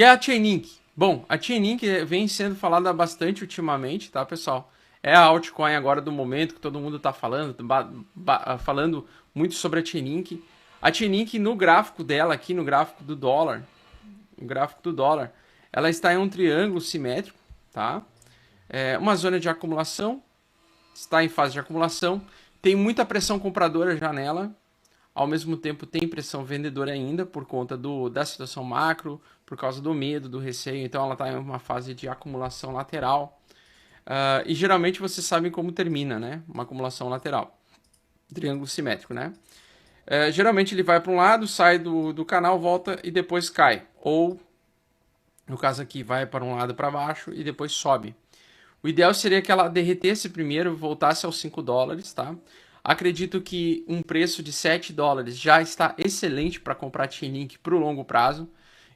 E a Chainlink? Bom, a Chainlink vem sendo falada bastante ultimamente, tá, pessoal? É a altcoin agora do momento que todo mundo tá falando, falando muito sobre a Chainlink. A Chainlink no gráfico dela aqui, no gráfico do dólar, ela está em um triângulo simétrico, tá? É uma zona de acumulação, está em fase de acumulação, tem muita pressão compradora já nela, ao mesmo tempo tem pressão vendedora ainda por conta da situação macro, por causa do medo, do receio, então ela está em uma fase de acumulação lateral. E geralmente vocês sabem como termina, né? Uma acumulação lateral. Triângulo simétrico, né? Geralmente ele vai para um lado, sai do canal, volta e depois cai. Ou, no caso aqui, vai para um lado para baixo e depois sobe. O ideal seria que ela derretesse primeiro, voltasse aos 5 dólares, tá? Acredito que um preço de 7 dólares já está excelente para comprar Chainlink para o longo prazo.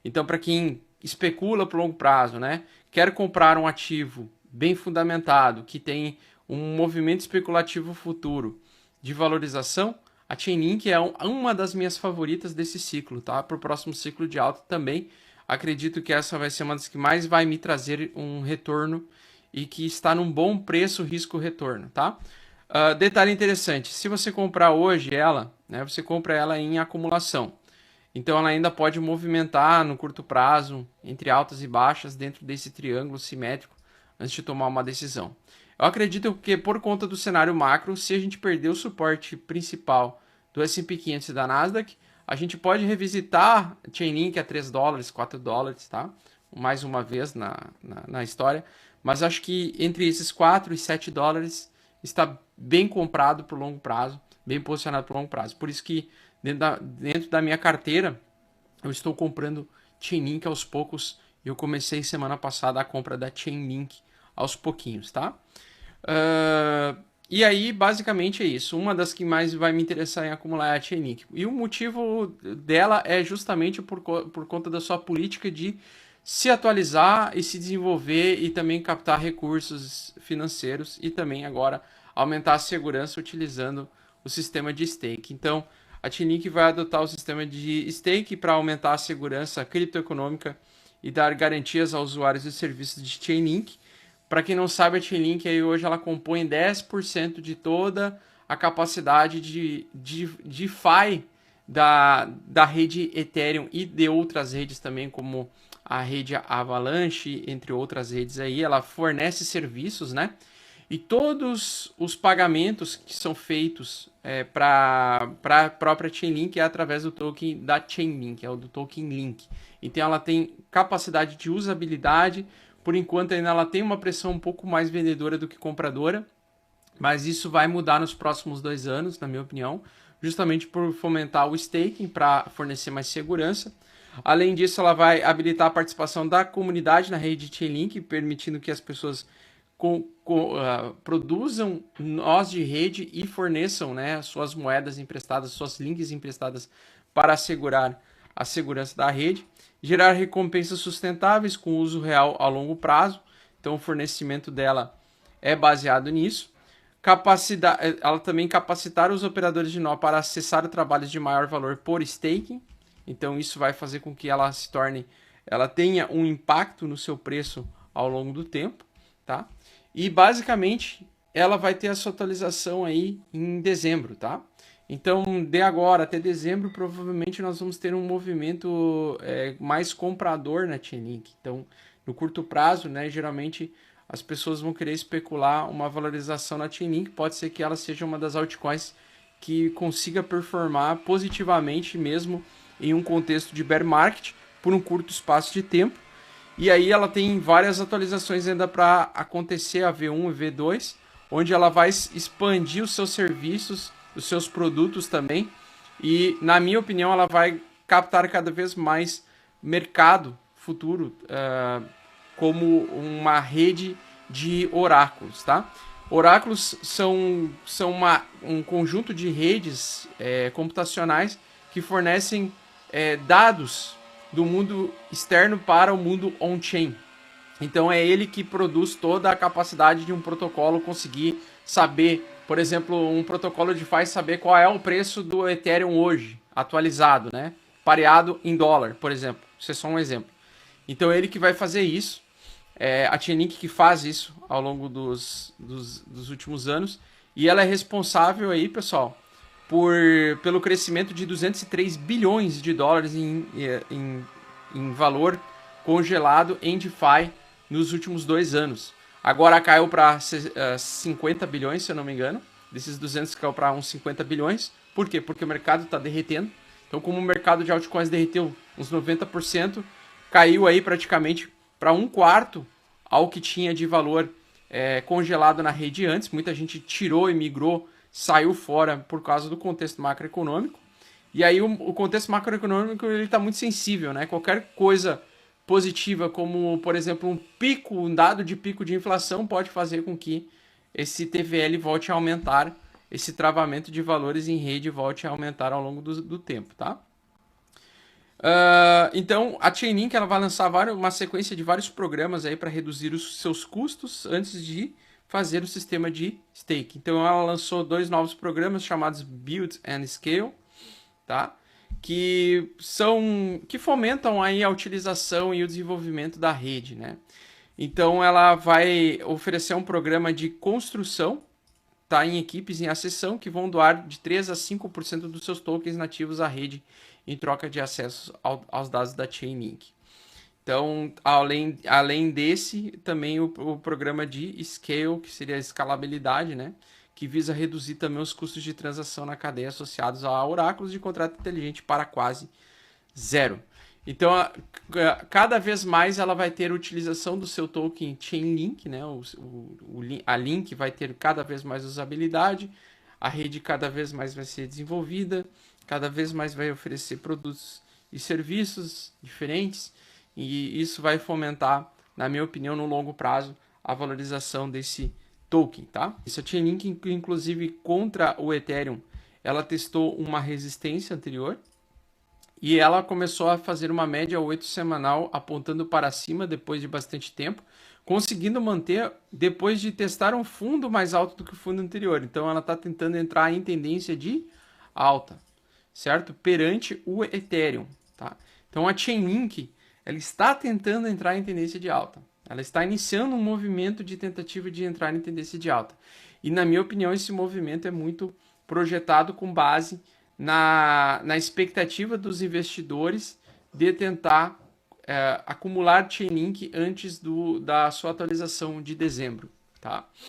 Então, para quem especula para o longo prazo, né? Quer comprar um ativo bem fundamentado, que tem um movimento especulativo futuro de valorização, a Chainlink é uma das minhas favoritas desse ciclo, tá? Para o próximo ciclo de alta também. Acredito que essa vai ser uma das que mais vai me trazer um retorno e que está num bom preço risco-retorno, tá? Detalhe interessante, se você comprar hoje ela, né, você compra ela em acumulação. Então ela ainda pode movimentar no curto prazo, entre altas e baixas, dentro desse triângulo simétrico, antes de tomar uma decisão. Eu acredito que por conta do cenário macro, se a gente perder o suporte principal do S&P 500 e da Nasdaq, a gente pode revisitar Chainlink a 3 dólares, 4 dólares, tá? Mais uma vez na história. Mas acho que entre esses 4 e 7 dólares está bem comprado por longo prazo, bem posicionado por longo prazo. Por isso que dentro da minha carteira, eu estou comprando Chainlink aos poucos. Eu comecei semana passada a compra da Chainlink aos pouquinhos, tá? E aí, basicamente é isso. Uma das que mais vai me interessar em acumular é a Chainlink. E o motivo dela é justamente por conta da sua política de se atualizar e se desenvolver e também captar recursos financeiros e também agora aumentar a segurança utilizando o sistema de stake. Então, a Chainlink vai adotar o sistema de stake para aumentar a segurança criptoeconômica e dar garantias aos usuários dos serviços de Chainlink. Para quem não sabe, a Chainlink aí hoje ela compõe 10% de toda a capacidade de DeFi da rede Ethereum e de outras redes também, como a rede Avalanche, entre outras redes aí. Ela fornece serviços, né? E todos os pagamentos que são feitos para a própria Chainlink é através do token da Chainlink, é o do token Link. Então ela tem capacidade de usabilidade. Por enquanto ainda ela tem uma pressão um pouco mais vendedora do que compradora, mas isso vai mudar nos próximos 2 anos, na minha opinião, justamente por fomentar o staking para fornecer mais segurança. Além disso, ela vai habilitar a participação da comunidade na rede Chainlink, permitindo que as pessoas produzam nós de rede e forneçam, né, suas moedas emprestadas, suas links emprestadas para assegurar a segurança da rede, gerar recompensas sustentáveis com uso real a longo prazo. Então o fornecimento dela é baseado nisso. Ela também capacitar os operadores de nó para acessar trabalhos de maior valor por staking. Então isso vai fazer com que ela tenha um impacto no seu preço ao longo do tempo, tá? E basicamente ela vai ter a sua atualização aí em dezembro, tá? Então, de agora até dezembro, provavelmente nós vamos ter um movimento mais comprador na Chainlink. Então, no curto prazo, né, geralmente as pessoas vão querer especular uma valorização na Chainlink. Pode ser que ela seja uma das altcoins que consiga performar positivamente mesmo em um contexto de bear market por um curto espaço de tempo. E aí ela tem várias atualizações ainda para acontecer, a V1 e V2, onde ela vai expandir os seus serviços, os seus produtos também. E, na minha opinião, ela vai captar cada vez mais mercado futuro como uma rede de oráculos, tá? Oráculos são um conjunto de redes computacionais que fornecem dados do mundo externo para o mundo on-chain. Então é ele que produz toda a capacidade de um protocolo conseguir saber, por exemplo, um protocolo de faz saber qual é o preço do Ethereum hoje, atualizado, né? Pareado em dólar, por exemplo. Isso é só um exemplo. Então ele que vai fazer isso. A Chainlink que faz isso ao longo dos últimos anos. E ela é responsável aí, pessoal, pelo crescimento de 203 bilhões de dólares em valor congelado em DeFi nos últimos 2 anos. Agora caiu para 50 bilhões, se eu não me engano. Desses 200 caiu para uns 50 bilhões. Por quê? Porque o mercado está derretendo. Então, como o mercado de altcoins derreteu uns 90%, caiu aí praticamente para um quarto ao que tinha de valor congelado na rede antes. Muita gente tirou e migrou, saiu fora por causa do contexto macroeconômico. E aí o contexto macroeconômico ele está muito sensível, né? Qualquer coisa positiva, como por exemplo um dado de pico de inflação, pode fazer com que esse TVL volte a aumentar, esse travamento de valores em rede volte a aumentar ao longo do tempo, tá? Então a Chainlink ela vai lançar uma sequência de vários programas aí para reduzir os seus custos antes de fazer o sistema de stake. Então ela lançou 2 novos programas chamados Build and Scale, tá? Que fomentam aí a utilização e o desenvolvimento da rede, né? Então ela vai oferecer um programa de construção, tá, em equipes em acessão que vão doar de 3 a 5% dos seus tokens nativos à rede em troca de acesso aos dados da Chainlink. Então, além desse, também o programa de Scale, que seria a escalabilidade, né? Que visa reduzir também os custos de transação na cadeia associados a oráculos de contrato inteligente para quase zero. Então, cada vez mais ela vai ter utilização do seu token Chainlink, né? A Link vai ter cada vez mais usabilidade, a rede cada vez mais vai ser desenvolvida, cada vez mais vai oferecer produtos e serviços diferentes, e isso vai fomentar, na minha opinião, no longo prazo, a valorização desse token, tá? Isso a Chainlink, inclusive, contra o Ethereum, ela testou uma resistência anterior, e ela começou a fazer uma média 8 semanal, apontando para cima depois de bastante tempo, conseguindo manter depois de testar um fundo mais alto do que o fundo anterior. Então ela está tentando entrar em tendência de alta, certo? Perante o Ethereum, tá? Então a Chainlink, ela está tentando entrar em tendência de alta. Ela está iniciando um movimento de tentativa de entrar em tendência de alta. E na minha opinião, esse movimento é muito projetado com base na expectativa dos investidores de tentar acumular Chainlink antes da sua atualização de dezembro, tá?